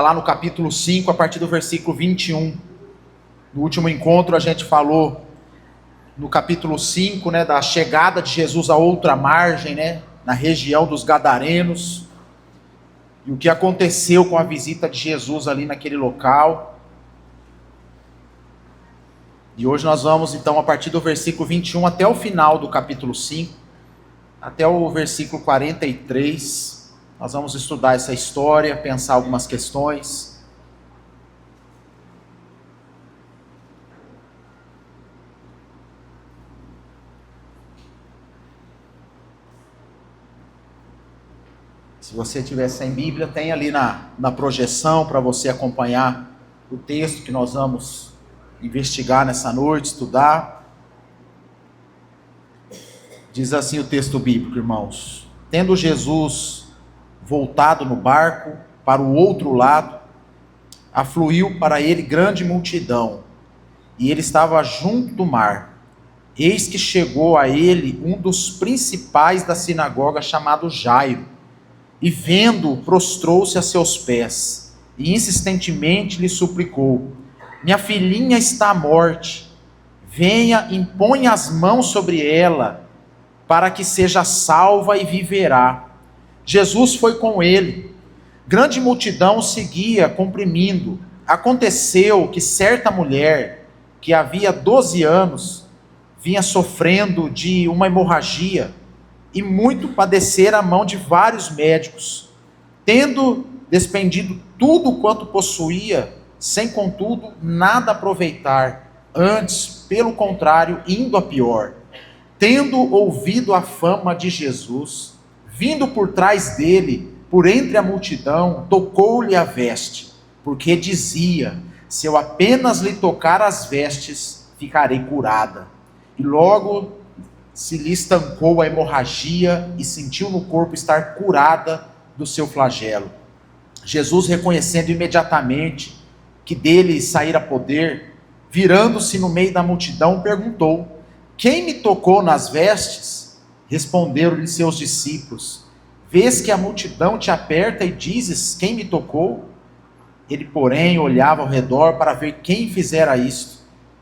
Lá no capítulo 5, a partir do versículo 21. No último encontro a gente falou no capítulo 5, da chegada de Jesus a outra margem, na região dos Gadarenos, e o que aconteceu com a visita de Jesus ali naquele local. E hoje nós vamos então a partir do versículo 21 até o final do capítulo 5, até o versículo 43, nós vamos estudar essa história, pensar algumas questões. Se você tiver sem Bíblia, tem ali na projeção para você acompanhar o texto que nós vamos investigar nessa noite, estudar. Diz assim o texto bíblico, irmãos: tendo Jesus voltado no barco para o outro lado, afluiu para ele grande multidão, e ele estava junto do mar. Eis que chegou a ele um dos principais da sinagoga, chamado Jairo, e vendo-o, prostrou-se a seus pés, e insistentemente lhe suplicou: minha filhinha está à morte, venha, imponha as mãos sobre ela, para que seja salva e viverá. Jesus foi com ele. Grande multidão o seguia, comprimindo. Aconteceu que certa mulher, que havia 12 anos, vinha sofrendo de uma hemorragia, e muito padecera a mão de vários médicos, tendo despendido tudo quanto possuía, sem contudo nada aproveitar, antes, pelo contrário, indo a pior. Tendo ouvido a fama de Jesus, vindo por trás dele, por entre a multidão, tocou-lhe a veste, porque dizia: se eu apenas lhe tocar as vestes, ficarei curada. E logo se lhe estancou a hemorragia e sentiu no corpo estar curada do seu flagelo. Jesus, reconhecendo imediatamente que dele saíra poder, virando-se no meio da multidão, perguntou: quem me tocou nas vestes? Responderam-lhe seus discípulos: vês que a multidão te aperta e dizes: quem me tocou? Ele, porém, olhava ao redor para ver quem fizera isto.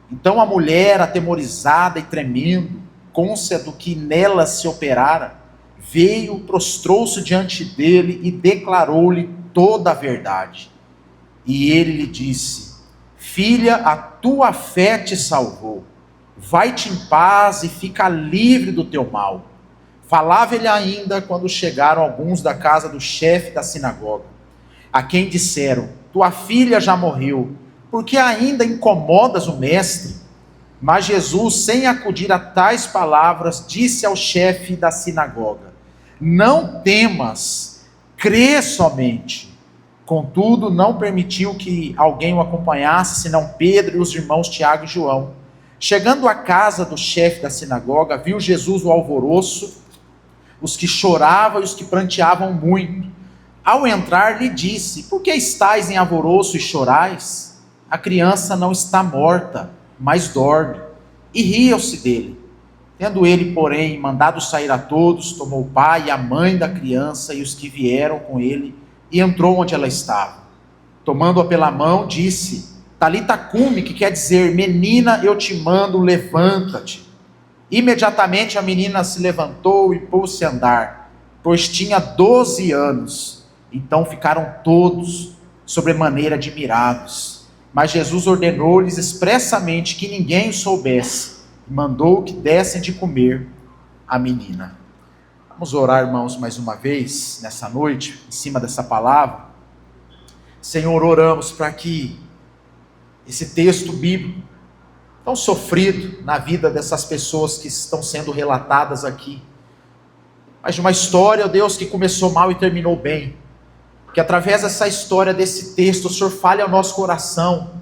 Então a mulher, atemorizada e tremendo, cônscia do que nela se operara, veio, prostrou-se diante dele e declarou-lhe toda a verdade. E ele lhe disse: filha, a tua fé te salvou. Vai-te em paz e fica livre do teu mal. Falava ele ainda quando chegaram alguns da casa do chefe da sinagoga, a quem disseram: tua filha já morreu, por que ainda incomodas o mestre? Mas Jesus, sem acudir a tais palavras, disse ao chefe da sinagoga: não temas, crê somente. Contudo, não permitiu que alguém o acompanhasse, senão Pedro e os irmãos Tiago e João. Chegando à casa do chefe da sinagoga, viu Jesus o alvoroço, os que choravam e os que pranteavam muito. Ao entrar, lhe disse: por que estáis em alvoroço e chorais? A criança não está morta, mas dorme. E riam-se dele. Tendo ele, porém, mandado sair a todos, tomou o pai e a mãe da criança e os que vieram com ele, e entrou onde ela estava. Tomando-a pela mão, disse: Talita cumi, que quer dizer: menina, eu te mando, levanta-te. Imediatamente a menina se levantou e pôs-se a andar, pois tinha 12 anos. Então ficaram todos sobremaneira admirados. Mas Jesus ordenou-lhes expressamente que ninguém o soubesse, e mandou que dessem de comer à menina. Vamos orar, irmãos, mais uma vez, nessa noite, em cima dessa palavra. Senhor, oramos para que esse texto bíblico, tão sofrido na vida dessas pessoas que estão sendo relatadas aqui, mas de uma história, ó Deus, que começou mal e terminou bem, que através dessa história, desse texto, o Senhor fale ao nosso coração,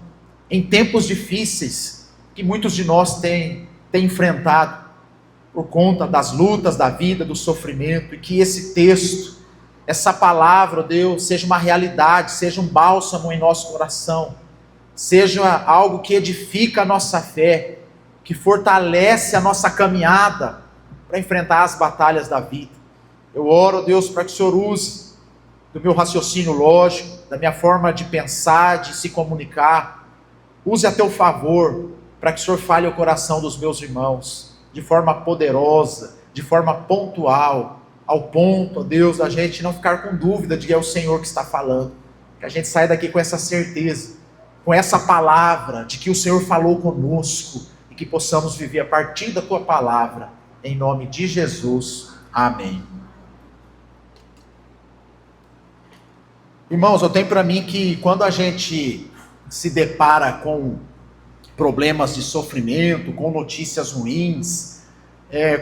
em tempos difíceis, que muitos de nós têm enfrentado, por conta das lutas da vida, do sofrimento, e que esse texto, essa palavra, ó Deus, seja uma realidade, seja um bálsamo em nosso coração, seja algo que edifica a nossa fé, que fortalece a nossa caminhada para enfrentar as batalhas da vida. Eu oro, Deus, para que o Senhor use do meu raciocínio lógico, da minha forma de pensar, de se comunicar. Use a teu favor para que o Senhor fale o coração dos meus irmãos de forma poderosa, de forma pontual, ao ponto, ó Deus, a gente não ficar com dúvida de que é o Senhor que está falando. Que a gente saia daqui com essa certeza, com essa palavra de que o Senhor falou conosco e que possamos viver a partir da tua palavra. Em nome de Jesus. Amém. Irmãos, eu tenho para mim que quando a gente se depara com problemas de sofrimento, com notícias ruins,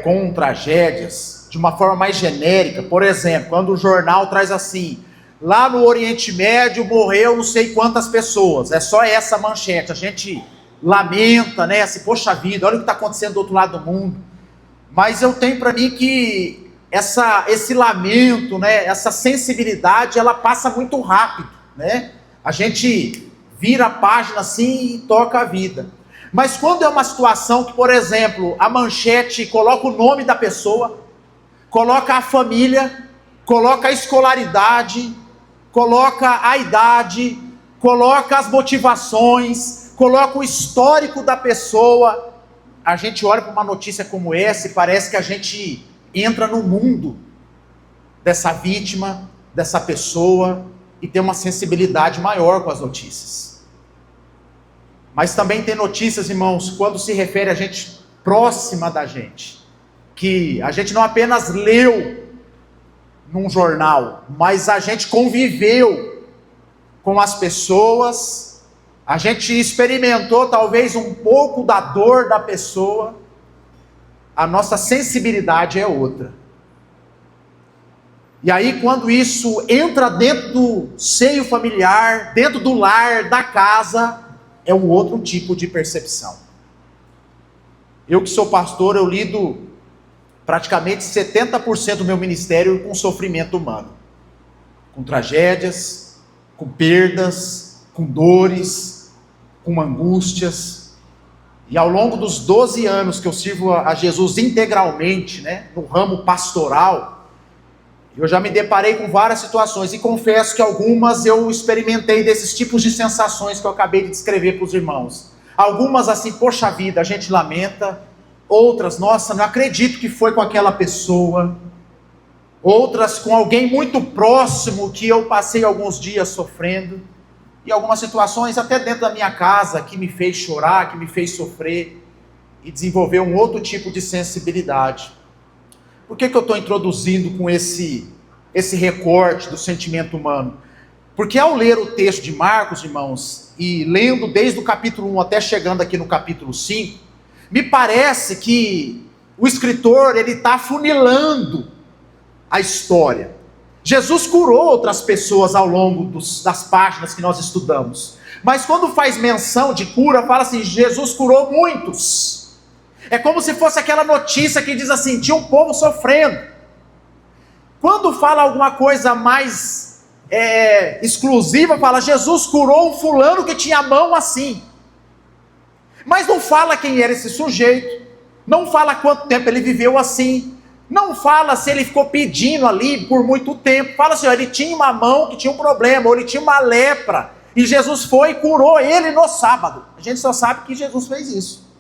com tragédias, de uma forma mais genérica, por exemplo, quando o jornal traz assim: lá no Oriente Médio morreu não sei quantas pessoas, é só essa manchete, a gente lamenta, né, assim, poxa vida, olha o que está acontecendo do outro lado do mundo. Mas eu tenho para mim que esse lamento, né, essa sensibilidade, ela passa muito rápido, né? A gente vira a página assim e toca a vida. Mas quando é uma situação que, por exemplo, a manchete coloca o nome da pessoa, coloca a família, coloca a escolaridade, coloca a idade, coloca as motivações, coloca o histórico da pessoa, a gente olha para uma notícia como essa e parece que a gente entra no mundo dessa vítima, dessa pessoa, e tem uma sensibilidade maior com as notícias. Mas também tem notícias, irmãos, quando se refere a gente próxima da gente, que a gente não apenas leu num jornal, mas a gente conviveu com as pessoas, a gente experimentou talvez um pouco da dor da pessoa, a nossa sensibilidade é outra. E aí quando isso entra dentro do seio familiar, dentro do lar, da casa, é um outro tipo de percepção. Eu que sou pastor, eu lido praticamente 70% do meu ministério com sofrimento humano. Com tragédias, com perdas, com dores, com angústias. E ao longo dos 12 anos que eu sirvo a Jesus integralmente, né, no ramo pastoral, eu já me deparei com várias situações, e confesso que algumas eu experimentei desses tipos de sensações que eu acabei de descrever para os irmãos. Algumas assim, poxa vida, a gente lamenta. Outras, nossa, não acredito que foi com aquela pessoa. Outras com alguém muito próximo que eu passei alguns dias sofrendo. E algumas situações até dentro da minha casa que me fez chorar, que me fez sofrer e desenvolver um outro tipo de sensibilidade. Por que eu estou introduzindo com esse recorte do sentimento humano? Porque ao ler o texto de Marcos, irmãos, e lendo desde o capítulo 1 até chegando aqui no capítulo 5, me parece que o escritor ele está afunilando a história. Jesus curou outras pessoas ao longo das páginas que nós estudamos. Mas quando faz menção de cura, fala assim, Jesus curou muitos. É como se fosse aquela notícia que diz assim, tinha um povo sofrendo. Quando fala alguma coisa mais exclusiva, fala, Jesus curou um fulano que tinha a mão assim. Mas não fala quem era esse sujeito, não fala quanto tempo ele viveu assim, não fala se ele ficou pedindo ali por muito tempo, fala assim, ó, ele tinha uma mão que tinha um problema, ou ele tinha uma lepra, e Jesus foi e curou ele no sábado. A gente só sabe que Jesus fez isso,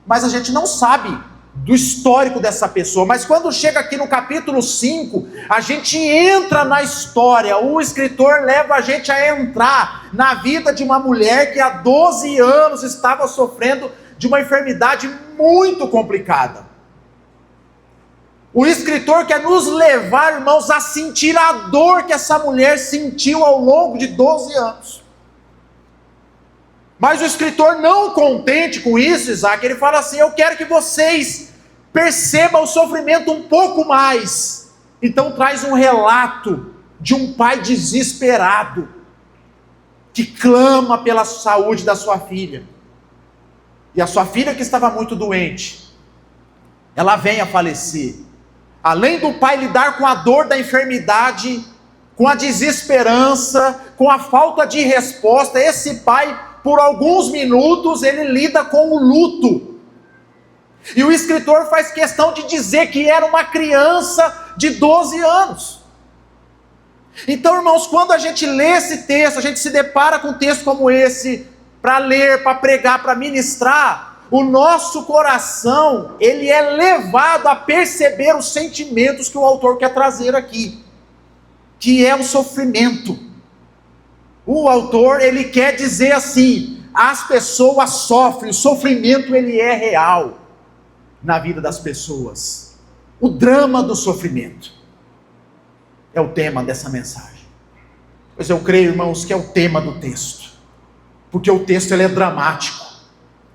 mas a gente não sabe do histórico dessa pessoa. Mas quando chega aqui no capítulo 5, a gente entra na história, o escritor leva a gente a entrar na vida de uma mulher que há 12 anos estava sofrendo de uma enfermidade muito complicada. O escritor quer nos levar, irmãos, a sentir a dor que essa mulher sentiu ao longo de 12 anos. Mas o escritor, não contente com isso, Isaac, ele fala assim, eu quero que vocês percebam o sofrimento um pouco mais. Então traz um relato de um pai desesperado, que clama pela saúde da sua filha. E a sua filha, que estava muito doente, ela vem a falecer. Além do pai lidar com a dor da enfermidade, com a desesperança, com a falta de resposta, esse pai, por alguns minutos, ele lida com o luto. E o escritor faz questão de dizer que era uma criança de 12 anos. Então, irmãos, quando a gente lê esse texto, a gente se depara com um texto como esse, para ler, para pregar, para ministrar, o nosso coração, ele é levado a perceber os sentimentos que o autor quer trazer aqui, que é o sofrimento. O autor, ele quer dizer assim, as pessoas sofrem, o sofrimento ele é real na vida das pessoas. O drama do sofrimento é o tema dessa mensagem. Pois eu creio, irmãos, que é o tema do texto, porque o texto ele é dramático.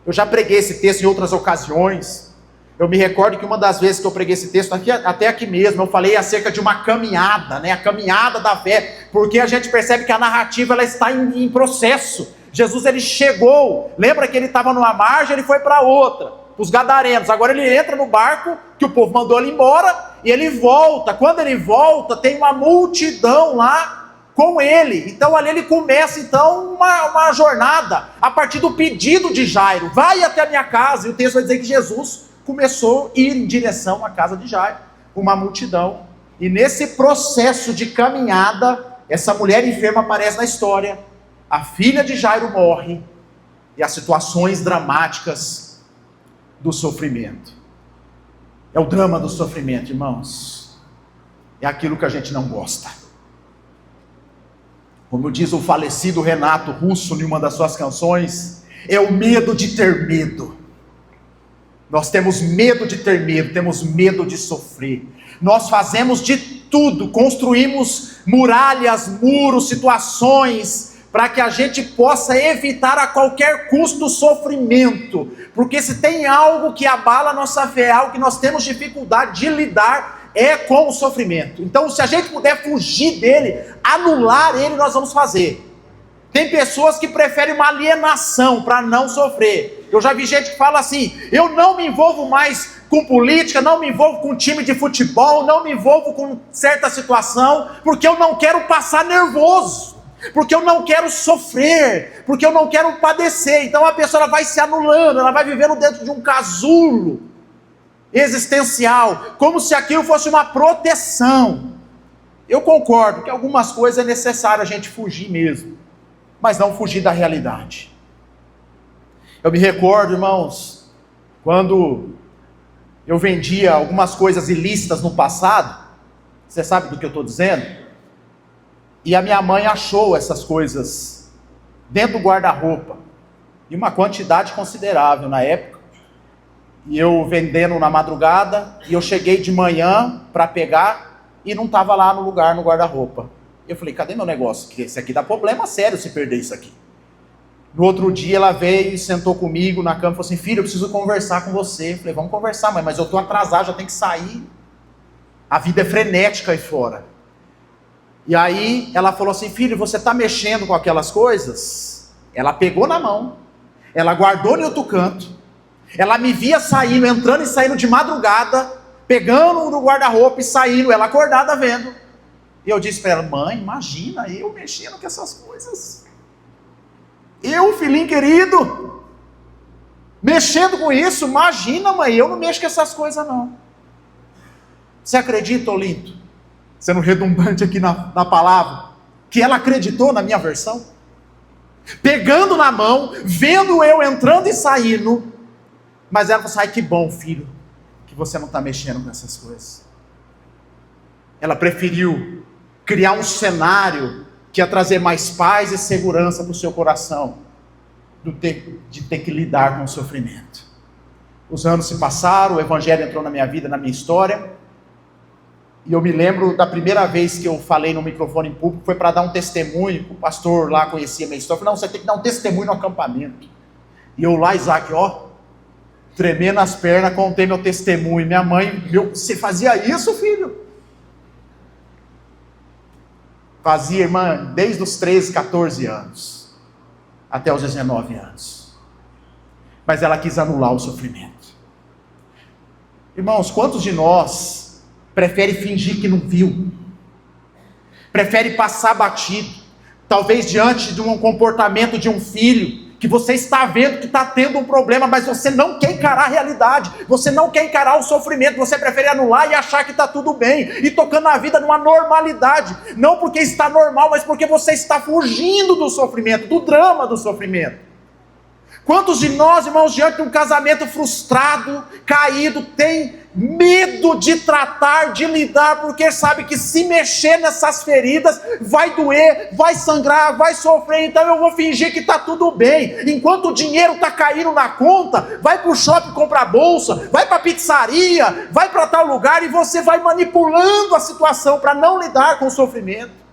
Eu já preguei esse texto em outras ocasiões. Eu me recordo que uma das vezes que eu preguei esse texto, até aqui mesmo, eu falei acerca de uma caminhada, a caminhada da fé, porque a gente percebe que a narrativa ela está em processo. Jesus ele chegou, lembra que ele estava numa margem, ele foi para outra, os gadarenos. Agora ele entra no barco, que o povo mandou ele embora, e ele volta. Quando ele volta, tem uma multidão lá com ele. Então ali ele começa então uma jornada, a partir do pedido de Jairo, vai até a minha casa, e o texto vai dizer que Jesus começou a ir em direção à casa de Jairo, uma multidão, e nesse processo de caminhada, essa mulher enferma aparece na história, a filha de Jairo morre, e as situações dramáticas do sofrimento. É o drama do sofrimento, irmãos. É aquilo que a gente não gosta. Como diz o falecido Renato Russo em uma das suas canções, é o medo de ter medo. Nós temos medo de ter medo, temos medo de sofrer. Nós fazemos de tudo, construímos muralhas, muros, situações, para que a gente possa evitar a qualquer custo o sofrimento. Porque se tem algo que abala a nossa fé, algo que nós temos dificuldade de lidar, é com o sofrimento. Então, se a gente puder fugir dele, anular ele, nós vamos fazer. Tem pessoas que preferem uma alienação para não sofrer. Eu já vi gente que fala assim, eu não me envolvo mais com política, não me envolvo com time de futebol, não me envolvo com certa situação, porque eu não quero passar nervoso, porque eu não quero sofrer, porque eu não quero padecer. Então a pessoa ela vai se anulando, ela vai vivendo dentro de um casulo existencial, como se aquilo fosse uma proteção. Eu concordo que algumas coisas é necessário a gente fugir mesmo, mas não fugir da realidade. Eu me recordo, irmãos, quando eu vendia algumas coisas ilícitas no passado, você sabe do que eu estou dizendo? E a minha mãe achou essas coisas dentro do guarda-roupa, e uma quantidade considerável na época, e eu vendendo na madrugada, e eu cheguei de manhã para pegar, e não estava lá no lugar, no guarda-roupa. Eu falei, cadê meu negócio? Porque esse aqui dá problema sério se perder isso aqui. No outro dia ela veio e sentou comigo na cama e falou assim, filho, eu preciso conversar com você. Eu falei, vamos conversar, mãe, mas eu estou atrasado, já tenho que sair. A vida é frenética aí fora. E aí ela falou assim, filho, você está mexendo com aquelas coisas? Ela pegou na mão, ela guardou em outro canto, ela me via saindo, entrando e saindo de madrugada, pegando no guarda-roupa e saindo, ela acordada vendo. E eu disse para ela, mãe, imagina eu mexendo com essas coisas. Eu, filhinho querido, mexendo com isso, imagina, mãe, eu não mexo com essas coisas não. Você acredita, Olinto, sendo redundante aqui na palavra, que ela acreditou na minha versão? Pegando na mão, vendo eu entrando e saindo, mas ela falou assim, ai que bom, filho, que você não está mexendo com essas coisas. Ela preferiu criar um cenário que ia trazer mais paz e segurança para o seu coração, de ter que lidar com o sofrimento. Os anos se passaram, o evangelho entrou na minha vida, na minha história, e eu me lembro da primeira vez que eu falei no microfone em público, foi para dar um testemunho, o pastor lá conhecia a minha história, falou, não, você tem que dar um testemunho no acampamento. E eu lá, Isaac, tremendo as pernas, contei meu testemunho, minha mãe, você fazia isso, filho? Fazia, irmã, desde os 13, 14 anos, até os 19 anos. Mas ela quis anular o sofrimento. Irmãos, quantos de nós prefere fingir que não viu? Prefere passar batido? Talvez diante de um comportamento de um filho, que você está vendo que está tendo um problema, mas você não quer encarar a realidade, você não quer encarar o sofrimento, você prefere anular e achar que está tudo bem, e tocando a vida numa normalidade, não porque está normal, mas porque você está fugindo do sofrimento, do drama do sofrimento. Quantos de nós, irmãos, diante de um casamento frustrado, caído, tem medo de tratar, de lidar, porque sabe que se mexer nessas feridas, vai doer, vai sangrar, vai sofrer, então eu vou fingir que está tudo bem. Enquanto o dinheiro está caindo na conta, vai para o shopping comprar bolsa, vai para a pizzaria, vai para tal lugar, e você vai manipulando a situação para não lidar com o sofrimento.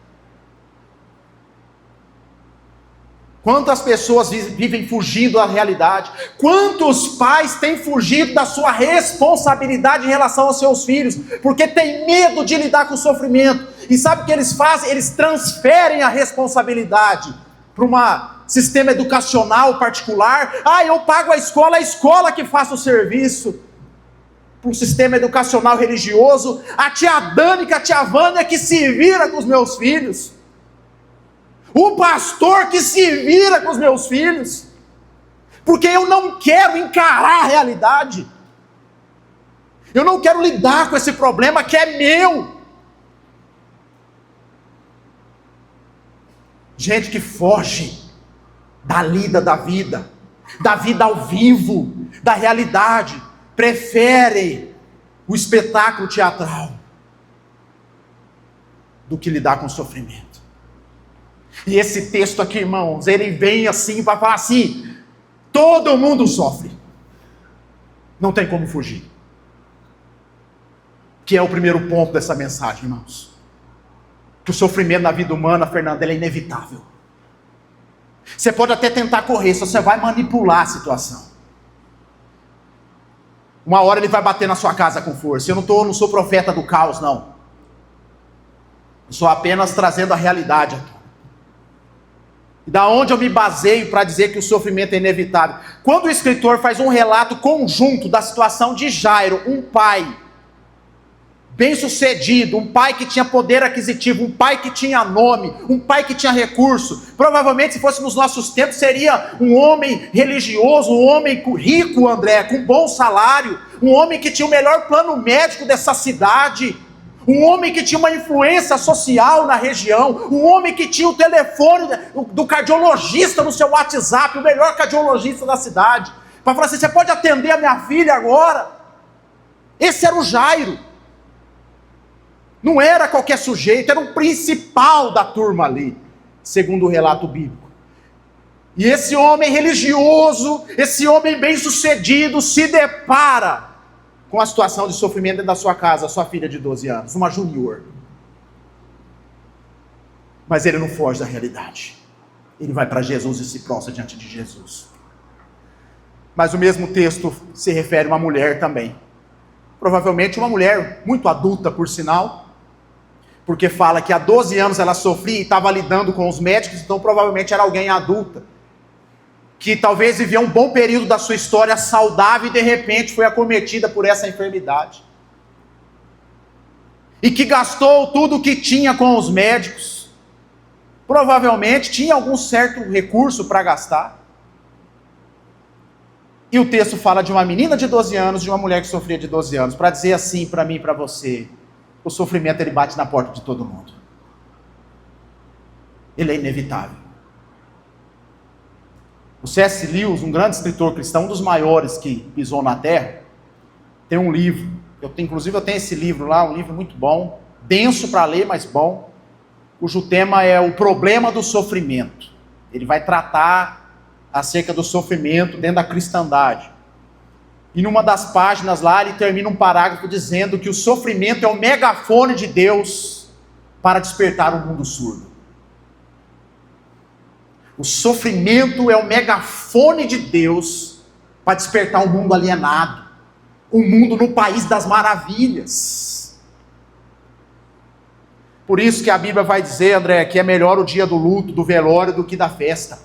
Quantas pessoas vivem fugindo da realidade? Quantos pais têm fugido da sua responsabilidade em relação aos seus filhos? Porque tem medo de lidar com o sofrimento. E sabe o que eles fazem? Eles transferem a responsabilidade para um sistema educacional particular. Eu pago a escola que faça o serviço. Para um sistema educacional religioso, a tia Dani, a tia Vânia que se vira com os meus filhos. O pastor que se vira com os meus filhos, porque eu não quero encarar a realidade, eu não quero lidar com esse problema que é meu. Gente que foge da lida da vida ao vivo, da realidade, prefere o espetáculo teatral do que lidar com o sofrimento. E esse texto aqui, irmãos, ele vem assim para falar assim: todo mundo sofre, não tem como fugir. Que é o primeiro ponto dessa mensagem, irmãos. Que o sofrimento na vida humana, Fernando, ele é inevitável. Você pode até tentar correr, só você vai manipular a situação. Uma hora ele vai bater na sua casa com força. Eu não sou profeta do caos, não. Eu sou apenas trazendo a realidade aqui. E da onde eu me baseio para dizer que o sofrimento é inevitável? Quando o escritor faz um relato conjunto da situação de Jairo, um pai bem-sucedido, um pai que tinha poder aquisitivo, um pai que tinha nome, um pai que tinha recurso, provavelmente se fosse nos nossos tempos seria um homem religioso, um homem rico, André, com bom salário, um homem que tinha o melhor plano médico dessa cidade, um homem que tinha uma influência social na região, um homem que tinha o telefone do cardiologista no seu WhatsApp, o melhor cardiologista da cidade, para falar assim: você pode atender a minha filha agora? Esse era o Jairo. Não era qualquer sujeito, era o principal da turma ali, segundo o relato bíblico. E esse homem religioso, esse homem bem-sucedido, se depara com a situação de sofrimento dentro da sua casa, a sua filha de 12 anos, uma junior. Mas ele não foge da realidade. Ele vai para Jesus e se prostra diante de Jesus. Mas o mesmo texto se refere a uma mulher também. Provavelmente uma mulher muito adulta, por sinal, porque fala que há 12 anos ela sofria e estava lidando com os médicos, então provavelmente era alguém adulta, que talvez vivia um bom período da sua história saudável e de repente foi acometida por essa enfermidade. E que gastou tudo o que tinha com os médicos. Provavelmente tinha algum certo recurso para gastar. E o texto fala de uma menina de 12 anos, de uma mulher que sofria de 12 anos, para dizer assim para mim e para você: o sofrimento ele bate na porta de todo mundo. Ele é inevitável. O C.S. Lewis, um grande escritor cristão, um dos maiores que pisou na terra, tem um livro, inclusive eu tenho esse livro lá, um livro muito bom, denso para ler, mas bom, cujo tema é o problema do sofrimento. Ele vai tratar acerca do sofrimento dentro da cristandade. E numa das páginas lá, ele termina um parágrafo dizendo que o sofrimento é o megafone de Deus para despertar o mundo surdo. O sofrimento é o megafone de Deus para despertar um mundo alienado, um mundo no país das maravilhas. Por isso que a Bíblia vai dizer, André, que é melhor o dia do luto, do velório, do que da festa.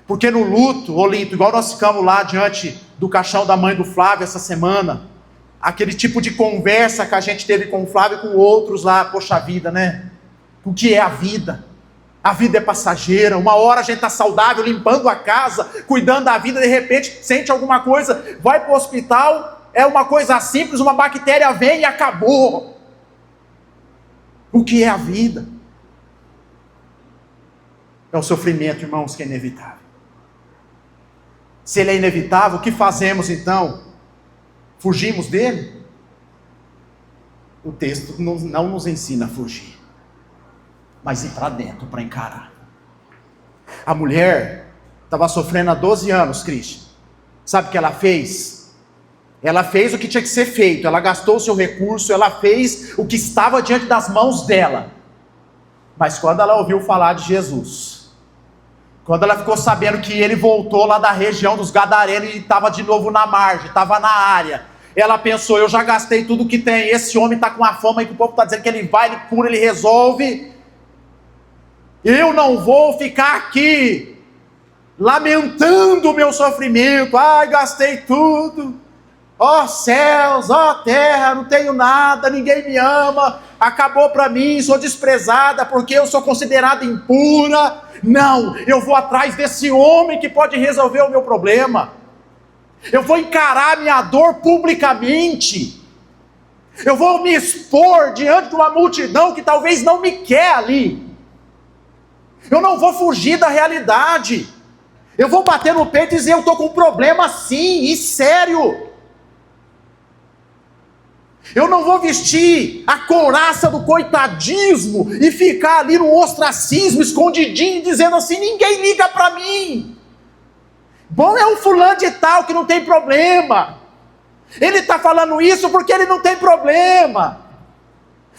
Porque no luto, Olinto, igual nós ficamos lá diante do caixão da mãe do Flávio essa semana, aquele tipo de conversa que a gente teve com o Flávio e com outros lá, poxa vida, né? O que é a vida? A vida é passageira. Uma hora a gente está saudável, limpando a casa, cuidando da vida, de repente sente alguma coisa, vai para o hospital, é uma coisa simples, uma bactéria vem e acabou. O que é a vida? É o sofrimento, irmãos, que é inevitável. Se ele é inevitável, o que fazemos então? Fugimos dele? O texto não nos ensina a fugir, mas ir para dentro, para encarar. A mulher estava sofrendo há 12 anos, Cristian. Sabe o que ela fez? Ela fez o que tinha que ser feito, ela gastou o seu recurso, ela fez o que estava diante das mãos dela. Mas quando ela ouviu falar de Jesus, quando ela ficou sabendo que ele voltou lá da região dos Gadarenos e estava de novo na margem, estava na área, ela pensou, eu já gastei tudo que tem, esse homem está com a fama aí que o povo está dizendo que ele vai, ele cura, ele resolve, eu não vou ficar aqui lamentando o meu sofrimento, ai, gastei tudo, ó céus, ó terra, não tenho nada, ninguém me ama, acabou para mim, sou desprezada porque eu sou considerada impura. Não, eu vou atrás desse homem que pode resolver o meu problema. Eu vou encarar minha dor publicamente. Eu vou me expor diante de uma multidão que talvez não me quer ali. Eu não vou fugir da realidade. Eu vou bater no peito e dizer, eu estou com um problema sim, e sério. Eu não vou vestir a couraça do coitadismo e ficar ali no ostracismo, escondidinho, dizendo assim, ninguém liga para mim. Bom é um fulano de tal que não tem problema. Ele está falando isso porque ele não tem problema.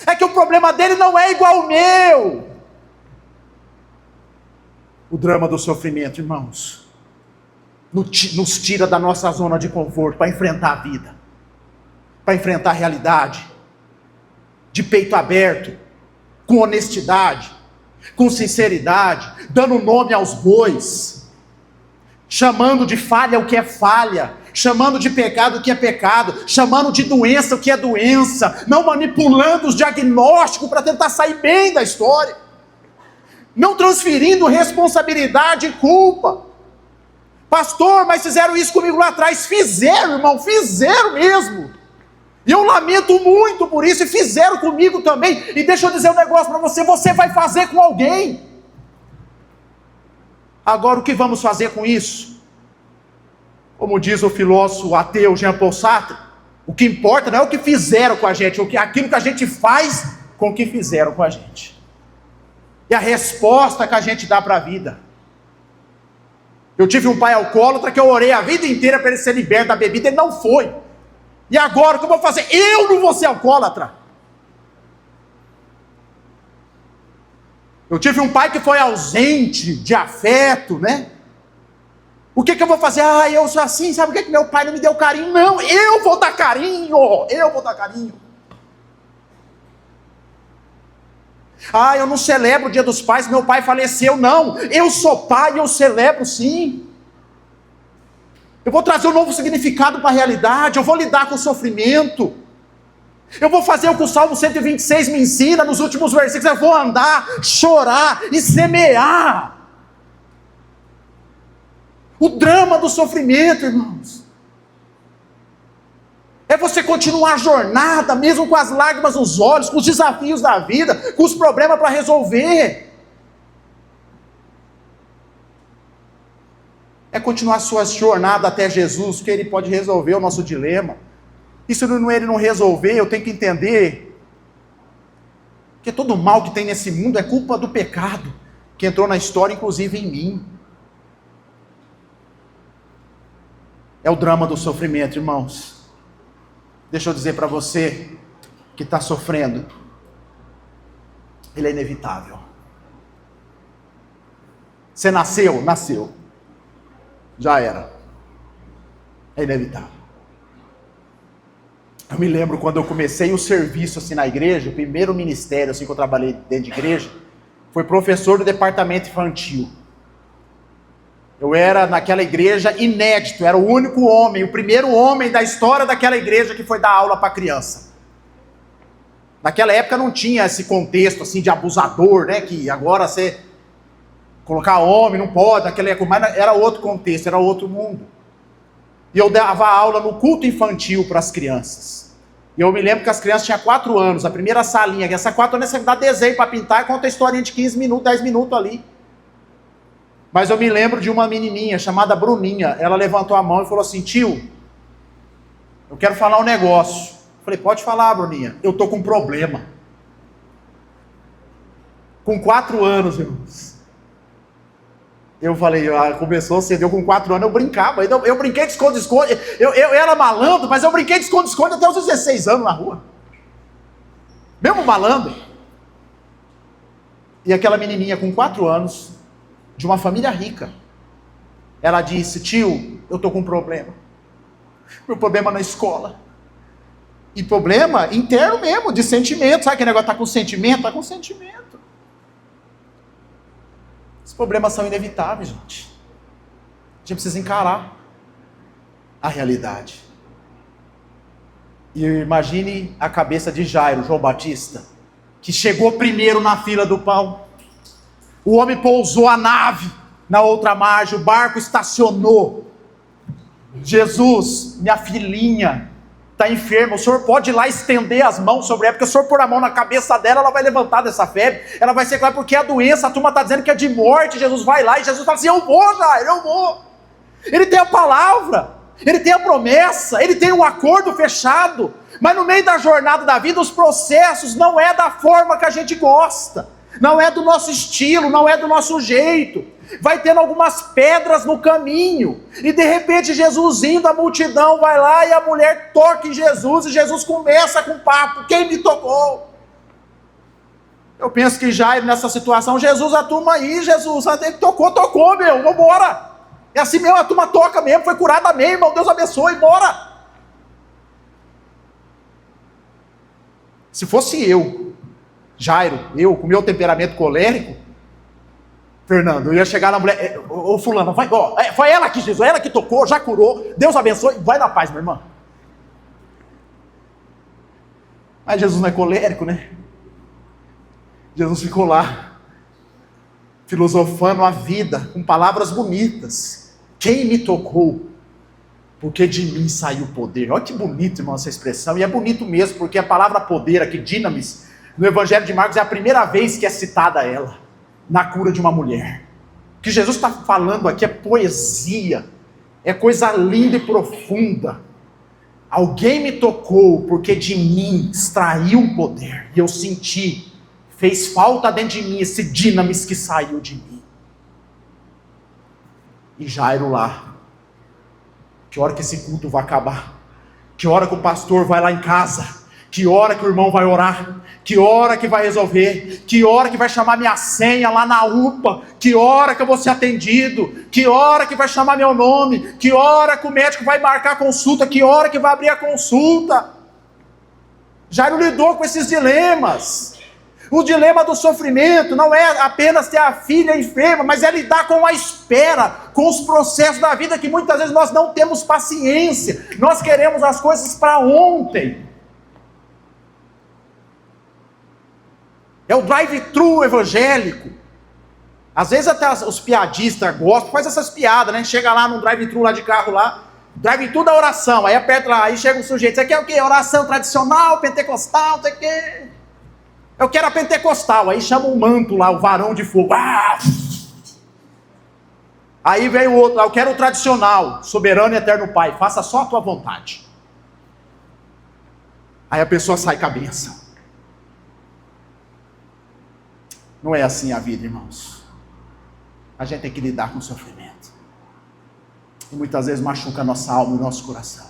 É que o problema dele não é igual ao meu. O drama do sofrimento, irmãos, nos tira da nossa zona de conforto para enfrentar a vida, para enfrentar a realidade, de peito aberto, com honestidade, com sinceridade, dando nome aos bois, chamando de falha o que é falha, chamando de pecado o que é pecado, chamando de doença o que é doença, não manipulando os diagnósticos para tentar sair bem da história, não transferindo responsabilidade e culpa. Pastor, mas fizeram isso comigo lá atrás. Fizeram, irmão, fizeram mesmo. E eu lamento muito por isso, e fizeram comigo também. E deixa eu dizer um negócio para você, você vai fazer com alguém. Agora o que vamos fazer com isso? Como diz o filósofo ateu Jean-Paul Sartre, o que importa não é o que fizeram com a gente, aquilo que a gente faz com o que fizeram com a gente. E a resposta que a gente dá para a vida. Eu tive um pai alcoólatra que eu orei a vida inteira para ele ser liberto da bebida, ele não foi. E agora o que eu vou fazer? Eu não vou ser alcoólatra. Eu tive um pai que foi ausente de afeto, né? O que eu vou fazer? Ah, eu sou assim, sabe por que meu pai não me deu carinho? Não, eu vou dar carinho, eu vou dar carinho. Ah, eu não celebro o dia dos pais, meu pai faleceu. Não, eu sou pai e eu celebro sim. Eu vou trazer um novo significado para a realidade, eu vou lidar com o sofrimento. Eu vou fazer o que o Salmo 126 me ensina nos últimos versículos, eu vou andar, chorar e semear. O drama do sofrimento, irmãos, é você continuar a jornada, mesmo com as lágrimas nos olhos, com os desafios da vida, com os problemas para resolver. É continuar a sua jornada até Jesus, porque Ele pode resolver o nosso dilema. E se Ele não resolver, eu tenho que entender que todo o mal que tem nesse mundo é culpa do pecado, que entrou na história, inclusive em mim. É o drama do sofrimento, irmãos. Deixa eu dizer para você que está sofrendo, ele é inevitável. Você nasceu? Nasceu. Já era. É inevitável. Eu me lembro quando eu comecei o serviço assim na igreja, o primeiro ministério assim que eu trabalhei dentro de igreja, foi professor do departamento infantil. Eu era naquela igreja inédito, era o único homem, o primeiro homem da história daquela igreja que foi dar aula para criança. Naquela época não tinha esse contexto assim de abusador, né? Que agora você Colocar homem, não pode, aquele mas era outro contexto, era outro mundo. E eu dava aula no culto infantil para as crianças. E eu me lembro que as crianças tinham 4 anos, a primeira salinha, essa 4 anos você dá desenho para pintar e conta a historinha de 15 minutos, 10 minutos ali. Mas eu me lembro de uma menininha chamada Bruninha, ela levantou a mão e falou assim: tio, eu quero falar um negócio. Eu falei: pode falar, Bruninha, eu tô com um problema. Com 4 anos, irmãos. Eu falei, começou cedo, eu com 4 anos eu brincava, eu brinquei de esconde-esconde, eu era malandro, mas eu brinquei de esconde-esconde até os 16 anos na rua. Mesmo malandro. E aquela menininha com 4 anos, de uma família rica, ela disse: tio, eu tô com um problema. Meu problema na escola. E problema interno mesmo, de sentimento. Sabe aquele negócio, tá com sentimento? Tá com sentimento. Os problemas são inevitáveis, gente. A gente precisa encarar a realidade. E imagine a cabeça de Jairo, João Batista, que chegou primeiro na fila do pão. O homem pousou a nave na outra margem, o barco estacionou. Jesus, minha filhinha, está enferma, o senhor pode ir lá estender as mãos sobre ela, porque o senhor pôr a mão na cabeça dela, ela vai levantar dessa febre, ela vai ser clara, porque a doença, a turma está dizendo que é de morte. Jesus vai lá e Jesus fala assim: eu vou, Jairo, eu vou. Ele tem a palavra, ele tem a promessa, ele tem um acordo fechado, mas no meio da jornada da vida, os processos não é da forma que a gente gosta, não é do nosso estilo, não é do nosso jeito. Vai tendo algumas pedras no caminho, e de repente Jesus indo, a multidão vai lá e a mulher toca em Jesus, e Jesus começa com papo: quem me tocou? Eu penso que Jairo nessa situação: Jesus, a turma aí, Jesus, ele tocou, meu, vambora. É assim mesmo, a turma toca mesmo, foi curada mesmo, irmão, Deus abençoe, bora. Se fosse eu, Jairo, eu com meu temperamento colérico, Fernando, eu ia chegar na mulher: ô fulana, vai, foi ela que Jesus, ela que tocou, já curou, Deus abençoe, vai na paz, minha irmã. Mas Jesus não é colérico, né? Jesus ficou lá, filosofando a vida, com palavras bonitas. Quem me tocou? Porque de mim saiu o poder. Olha que bonito, irmão, essa expressão, e é bonito mesmo, porque a palavra poder aqui, dinamis, no Evangelho de Marcos é a primeira vez que é citada ela, na cura de uma mulher. O que Jesus está falando aqui é poesia, é coisa linda e profunda. Alguém me tocou, porque de mim extraiu o poder, e eu senti, fez falta dentro de mim esse dinamis que saiu de mim. E Jairo lá: que hora que esse culto vai acabar? Que hora que o pastor vai lá em casa? Que hora que o irmão vai orar? Que hora que vai resolver? Que hora que vai chamar minha senha lá na UPA? Que hora que eu vou ser atendido? Que hora que vai chamar meu nome? Que hora que o médico vai marcar a consulta? Que hora que vai abrir a consulta? Jairo lidou com esses dilemas. O dilema do sofrimento não é apenas ter a filha enferma, mas é lidar com a espera, com os processos da vida que muitas vezes nós não temos paciência. Nós queremos as coisas para ontem. É o drive-thru evangélico. Às vezes até os piadistas gostam, faz essas piadas, né? Chega lá no drive-thru lá de carro lá, drive-thru da oração, aí aperta lá, aí chega um sujeito: você quer o quê? Oração tradicional, pentecostal, você quer? Eu quero a pentecostal. Aí chama o manto lá, o varão de fogo. Aí vem o outro lá: eu quero o tradicional, soberano e eterno Pai, faça só a tua vontade. Aí a pessoa sai com a bênção. Não é assim a vida, irmãos. A gente tem que lidar com o sofrimento. E muitas vezes machuca a nossa alma e o nosso coração.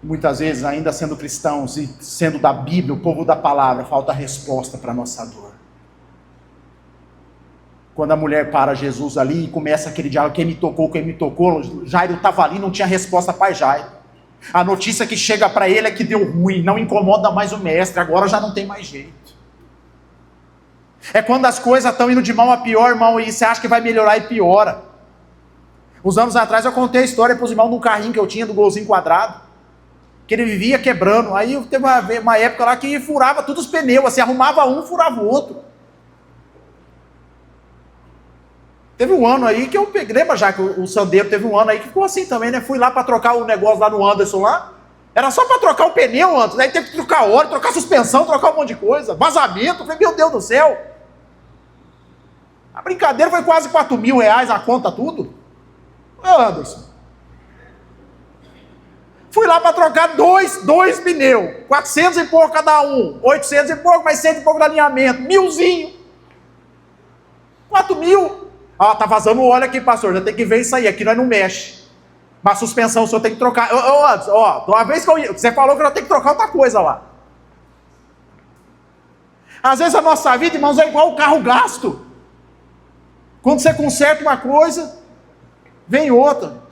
E muitas vezes, ainda sendo cristãos e sendo da Bíblia, o povo da palavra, falta resposta para a nossa dor. Quando a mulher para Jesus ali e começa aquele diálogo: quem me tocou, quem me tocou? Jairo estava ali, não tinha resposta para Jairo. A notícia que chega para ele é que deu ruim, não incomoda mais o mestre, agora já não tem mais jeito. É quando as coisas estão indo de mal a pior, irmão, e você acha que vai melhorar e piora. Uns anos atrás eu contei a história para os irmãos de um carrinho que eu tinha, do golzinho quadrado, que ele vivia quebrando. Aí teve uma época lá que furava todos os pneus, assim, arrumava um, furava o outro. Teve um ano aí que eu peguei, lembra já que o Sandero teve um ano aí que ficou assim também, né? Fui lá para trocar o negócio lá no Anderson lá. Era só para trocar o pneu antes, aí teve que trocar óleo, trocar suspensão, trocar um monte de coisa. Vazamento, falei, meu Deus do céu. A brincadeira foi quase R$4.000 a conta tudo. Ô Anderson. Fui lá para trocar dois pneus. 400 e pouco cada um. 800 e pouco, mais 100 e pouco de alinhamento. 1.000zinho. 4.000. Ah, tá vazando óleo aqui, pastor. Já tem que ver isso aí. Aqui nós não mexe. Mas suspensão o senhor tem que trocar. Anderson, uma vez que você falou que eu tenho que trocar outra coisa lá. Às vezes a nossa vida, irmãos, é igual o carro gasto. Quando você conserta uma coisa, vem outra.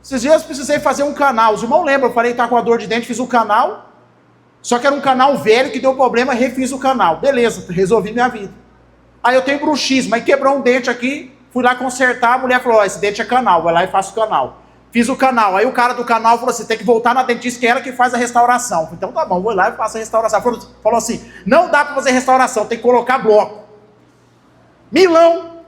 Esses dias eu precisei fazer um canal. Os irmãos lembram, eu falei que estava com a dor de dente, fiz um canal. Só que era um canal velho que deu problema, refiz o canal. Beleza, resolvi minha vida. Aí eu tenho bruxismo, aí quebrou um dente aqui, fui lá consertar, a mulher falou, esse dente é canal, vai lá e faço o canal. Fiz o canal, aí o cara do canal falou assim, tem que voltar na dentista que é ela que faz a restauração. Então tá bom, vou lá e faço a restauração. Falou assim, não dá para fazer restauração, tem que colocar bloco. Milão.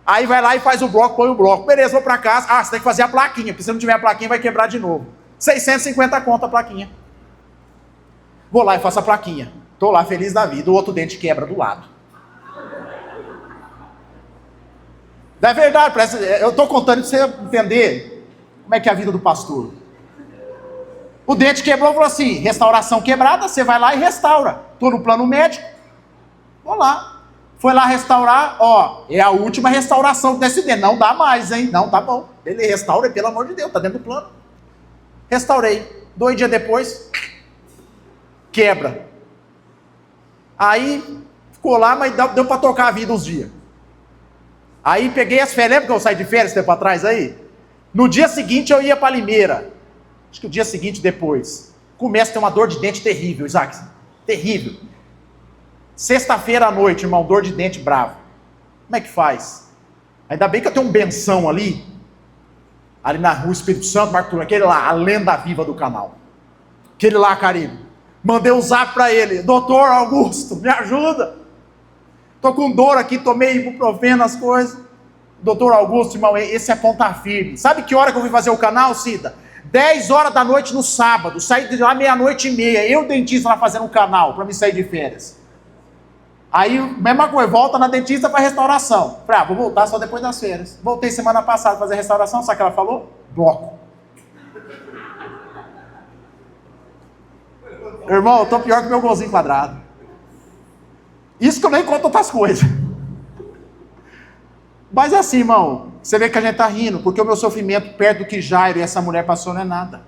Aí vai lá e faz o bloco, põe o bloco. Beleza, vou para casa. Ah, você tem que fazer a plaquinha, porque se não tiver a plaquinha vai quebrar de novo. 650 conto a plaquinha. Vou lá e faço a plaquinha. Tô lá feliz da vida, o outro dente quebra do lado. Não é verdade, eu tô contando para você entender como é que é a vida do pastor. O dente quebrou, falou assim, restauração quebrada, você vai lá e restaura. Tô no plano médico. Vou lá. Foi lá restaurar, é a última restauração desse dente. Não dá mais, hein? Não, tá bom. Ele restaura, pelo amor de Deus, tá dentro do plano. Restaurei. 2 dias depois, quebra. Aí, ficou lá, mas deu para tocar a vida uns dias. Aí peguei as férias, lembra que eu saí de férias tempo atrás aí? No dia seguinte eu ia para Limeira. Acho que o dia seguinte depois. Começa a ter uma dor de dente terrível, Isaac. Terrível. Sexta-feira à noite, irmão, dor de dente bravo. Como é que faz? Ainda bem que eu tenho um benção ali na rua Espírito Santo, Marco Túlio, aquele lá, a lenda viva do canal. Aquele lá, Caribe. Mandei um zap para ele, doutor Augusto, me ajuda. Tô com dor aqui, tomei ibuprofeno, as coisas. Doutor Augusto, irmão, esse é ponta firme. Sabe que hora que eu fui fazer o canal, Cida? 10 horas da noite no sábado. Saí de lá 00:30. Eu, dentista, lá fazendo um canal para me sair de férias. Aí, mesma coisa, volta na dentista para restauração. Falei, vou voltar só depois das férias. Voltei semana passada fazer restauração, sabe o que ela falou? Bloco. Irmão, eu tô pior que meu golzinho quadrado. Isso que eu nem conto outras coisas. Mas é assim, irmão, você vê que a gente tá rindo, porque o meu sofrimento perto do que Jairo e essa mulher passou não é nada.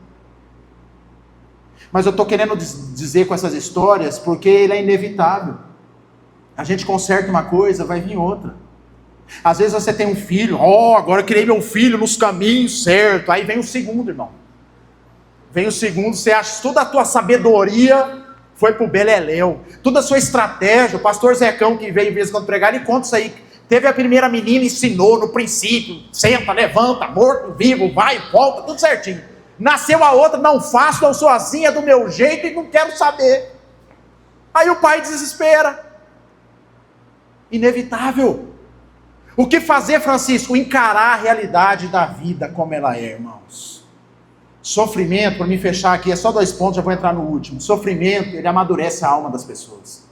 Mas eu tô querendo dizer com essas histórias, porque ele é inevitável. A gente conserta uma coisa, vai vir outra. Às vezes você tem um filho, agora eu criei meu filho nos caminhos certos. Aí vem o segundo, irmão. Vem o segundo, você acha toda a tua sabedoria foi pro beleléu. Toda a sua estratégia, o pastor Zecão que veio em vez de quando pregar, ele conta isso aí. Teve a primeira menina, ensinou no princípio, senta, levanta, morto, vivo, vai, volta, tudo certinho. Nasceu a outra, não faço, eu sou assim, é do meu jeito e não quero saber. Aí o pai desespera. Inevitável. O que fazer, Francisco? Encarar a realidade da vida como ela é, irmãos. Sofrimento, para me fechar aqui, é só 2 pontos, já vou entrar no último. Sofrimento, ele amadurece a alma das pessoas.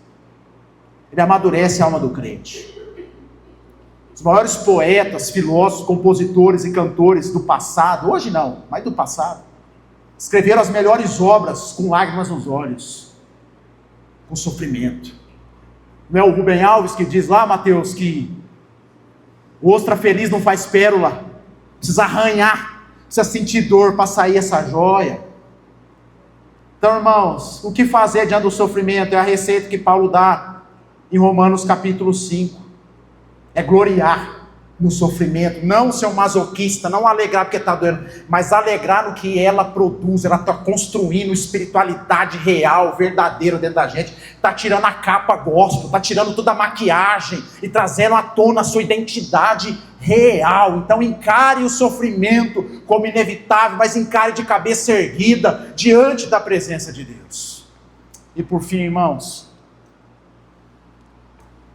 Ele amadurece a alma do crente. Os maiores poetas, filósofos, compositores e cantores do passado, hoje não, mas do passado, escreveram as melhores obras com lágrimas nos olhos, com sofrimento. Não é o Rubem Alves que diz lá, Mateus, que o ostra feliz não faz pérola, precisa arranhar, precisa sentir dor para sair essa joia. Então, irmãos, o que fazer diante do sofrimento? É a receita que Paulo dá em Romanos capítulo 5. É gloriar no sofrimento, não ser um masoquista, não alegrar porque está doendo, mas alegrar no que ela produz. Ela está construindo espiritualidade real, verdadeira dentro da gente, está tirando a capa gospel, está tirando toda a maquiagem e trazendo à tona a sua identidade real. Então encare o sofrimento como inevitável, mas encare de cabeça erguida diante da presença de Deus. E por fim, irmãos,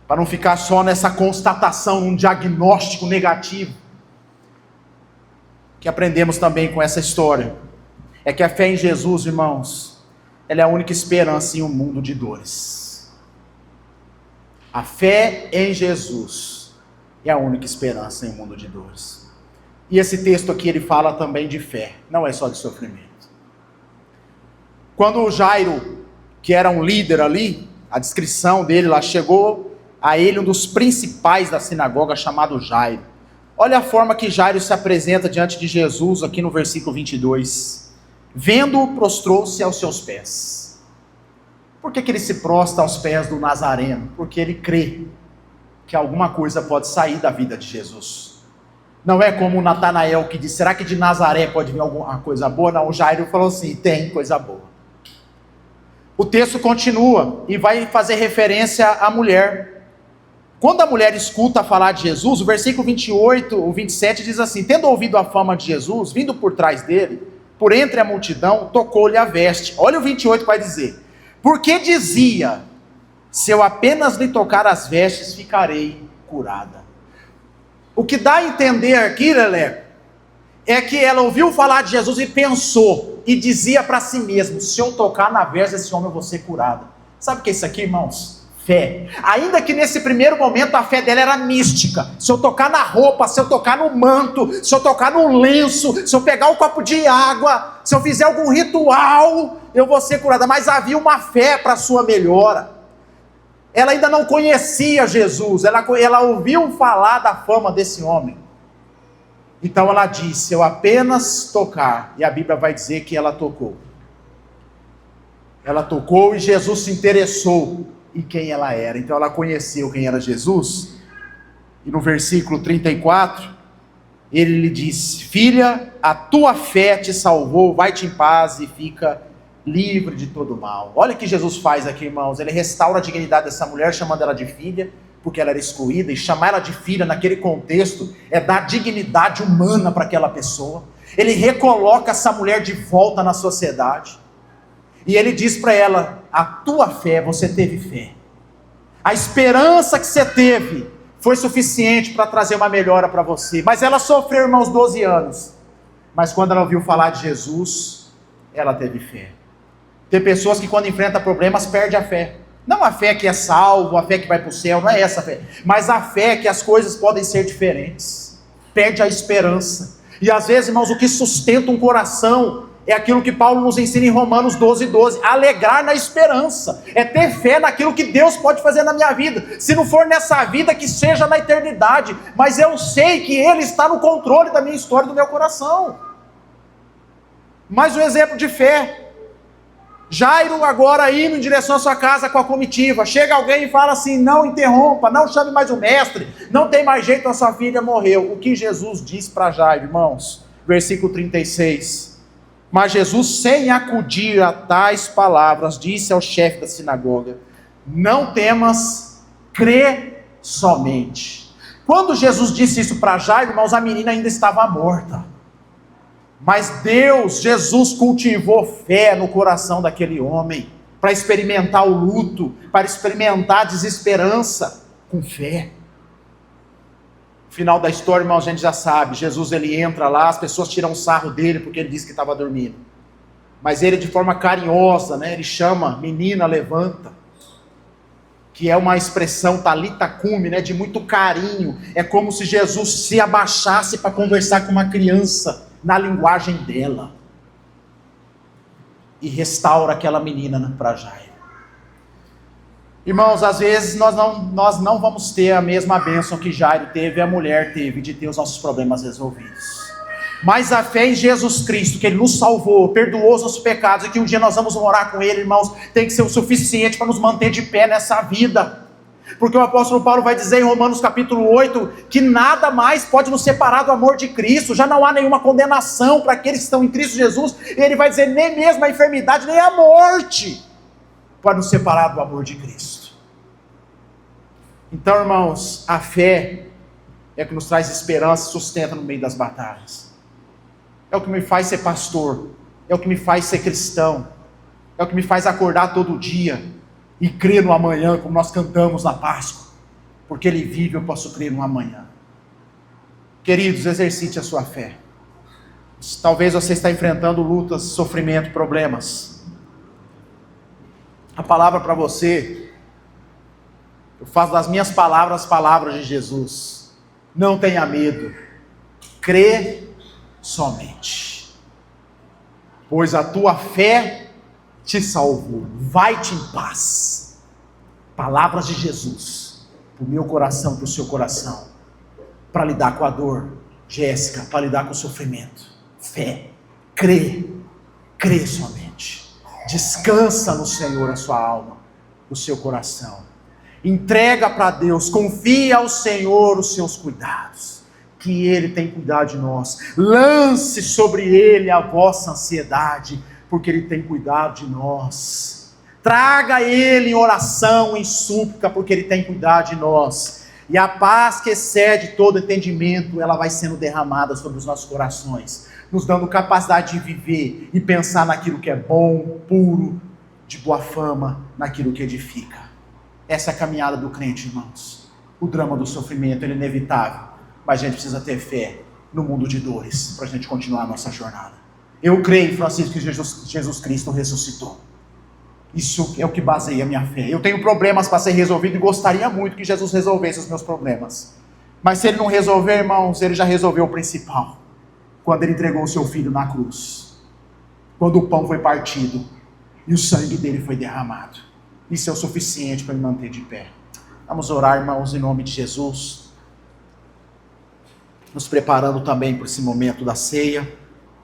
para não ficar só nessa constatação, num diagnóstico negativo. O que aprendemos também com essa história é que a fé em Jesus, irmãos, ela é a única esperança em um mundo de dores. A fé em Jesus é a única esperança em um mundo de dores. E esse texto aqui, ele fala também de fé, não é só de sofrimento. Quando o Jairo, que era um líder ali, a descrição dele lá, chegou a ele um dos principais da sinagoga, chamado Jairo. Olha a forma que Jairo se apresenta diante de Jesus, aqui no versículo 22. Vendo-o, prostrou-se aos seus pés. Por que ele se prostra aos pés do Nazareno? Porque ele crê que alguma coisa pode sair da vida de Jesus. Não é como o Natanael que diz, será que de Nazaré pode vir alguma coisa boa? Não, o Jairo falou assim, tem coisa boa. O texto continua e vai fazer referência à mulher. Quando a mulher escuta falar de Jesus, o versículo 28, o 27 diz assim, tendo ouvido a fama de Jesus, vindo por trás dele, por entre a multidão, tocou-lhe a veste. Olha o 28 que vai dizer, porque dizia, se eu apenas lhe tocar as vestes, ficarei curada. O que dá a entender aqui, Leleco, é que ela ouviu falar de Jesus e pensou, e dizia para si mesmo, se eu tocar na veste desse homem eu vou ser curada. Sabe o que é isso aqui, irmãos? Fé. Ainda que nesse primeiro momento a fé dela era mística. Se eu tocar na roupa, se eu tocar no manto, se eu tocar no lenço, se eu pegar um copo de água, se eu fizer algum ritual, eu vou ser curada. Mas havia uma fé para a sua melhora. Ela ainda não conhecia Jesus, ela ouviu falar da fama desse homem. Então ela disse, eu apenas tocar, e a Bíblia vai dizer que ela tocou. Ela tocou e Jesus se interessou em quem ela era. Então ela conheceu quem era Jesus. E no versículo 34, ele lhe disse, filha, a tua fé te salvou, vai-te em paz e fica livre de todo mal. Olha o que Jesus faz aqui, irmãos. Ele restaura a dignidade dessa mulher, chamando ela de filha, porque ela era excluída, e chamar ela de filha naquele contexto é dar dignidade humana para aquela pessoa. Ele recoloca essa mulher de volta na sociedade, e ele diz para ela, a tua fé, você teve fé, a esperança que você teve foi suficiente para trazer uma melhora para você, mas ela sofreu, irmãos, 12 anos, mas quando ela ouviu falar de Jesus, ela teve fé. Tem pessoas que quando enfrentam problemas, perdem a fé. Não a fé que é salvo, a fé que vai para o céu, não é essa a fé. Mas a fé que as coisas podem ser diferentes. Perde a esperança. E às vezes, irmãos, o que sustenta um coração é aquilo que Paulo nos ensina em Romanos 12:12. Alegrar na esperança. É ter fé naquilo que Deus pode fazer na minha vida. Se não for nessa vida, que seja na eternidade. Mas eu sei que Ele está no controle da minha história, do meu coração. Mais um exemplo de fé. Jairo agora indo em direção à sua casa com a comitiva, chega alguém e fala assim, não interrompa, não chame mais o mestre, não tem mais jeito, a sua filha morreu. O que Jesus diz para Jairo, irmãos? Versículo 36, mas Jesus, sem acudir a tais palavras, disse ao chefe da sinagoga, não temas, crê somente. Quando Jesus disse isso para Jairo, irmãos, a menina ainda estava morta. Mas Deus, Jesus cultivou fé no coração daquele homem, para experimentar o luto, para experimentar a desesperança, com fé. No final da história, irmão, a gente já sabe, Jesus ele entra lá, as pessoas tiram sarro dele, porque ele disse que estava dormindo. Mas ele de forma carinhosa, né, ele chama, menina, levanta. Que é uma expressão talita cumi, né, de muito carinho. É como se Jesus se abaixasse para conversar com uma criança, na linguagem dela, e restaura aquela menina para Jairo. Irmãos, às vezes nós não vamos ter a mesma bênção que Jairo teve, a mulher teve, de ter os nossos problemas resolvidos. Mas a fé em Jesus Cristo, que Ele nos salvou, perdoou os nossos pecados, e que um dia nós vamos morar com Ele, irmãos, tem que ser o suficiente para nos manter de pé nessa vida. Porque o apóstolo Paulo vai dizer em Romanos capítulo 8, que nada mais pode nos separar do amor de Cristo, já não há nenhuma condenação para aqueles que estão em Cristo Jesus, e ele vai dizer, nem mesmo a enfermidade, nem a morte, pode nos separar do amor de Cristo. Então, irmãos, a fé é o que nos traz esperança e sustenta no meio das batalhas. É o que me faz ser pastor, é o que me faz ser cristão, é o que me faz acordar todo dia, e crer no amanhã, como nós cantamos na Páscoa. Porque Ele vive, eu posso crer no amanhã. Queridos, exercite a sua fé. Talvez você está enfrentando lutas, sofrimento, problemas. A palavra para você, eu faço das minhas palavras as palavras de Jesus. Não tenha medo. Crê somente. Pois a tua fé te salvou. Vai-te em paz. Palavras de Jesus. Para o meu coração, para o seu coração. Para lidar com a dor. Jéssica, para lidar com o sofrimento. Fé. Crê somente. Descansa no Senhor a sua alma, o seu coração. Entrega para Deus, confia ao Senhor os seus cuidados, que Ele tem cuidado de nós. Lance sobre Ele a vossa ansiedade, porque Ele tem cuidado de nós. Traga Ele em oração, em súplica, porque Ele tem cuidado de nós. E a paz que excede todo entendimento, ela vai sendo derramada sobre os nossos corações, nos dando capacidade de viver e pensar naquilo que é bom, puro, de boa fama, naquilo que edifica. Essa é a caminhada do crente, irmãos. O drama do sofrimento, ele é inevitável, mas a gente precisa ter fé no mundo de dores, para a gente continuar a nossa jornada. Eu creio, Francisco, que Jesus Cristo ressuscitou. Isso é o que baseia a minha fé. Eu tenho problemas para ser resolvido e gostaria muito que Jesus resolvesse os meus problemas. Mas se Ele não resolver, irmãos, Ele já resolveu o principal. Quando Ele entregou o seu Filho na cruz. Quando o pão foi partido e o sangue dele foi derramado. Isso é o suficiente para me manter de pé. Vamos orar, irmãos, em nome de Jesus. Nos preparando também para esse momento da ceia.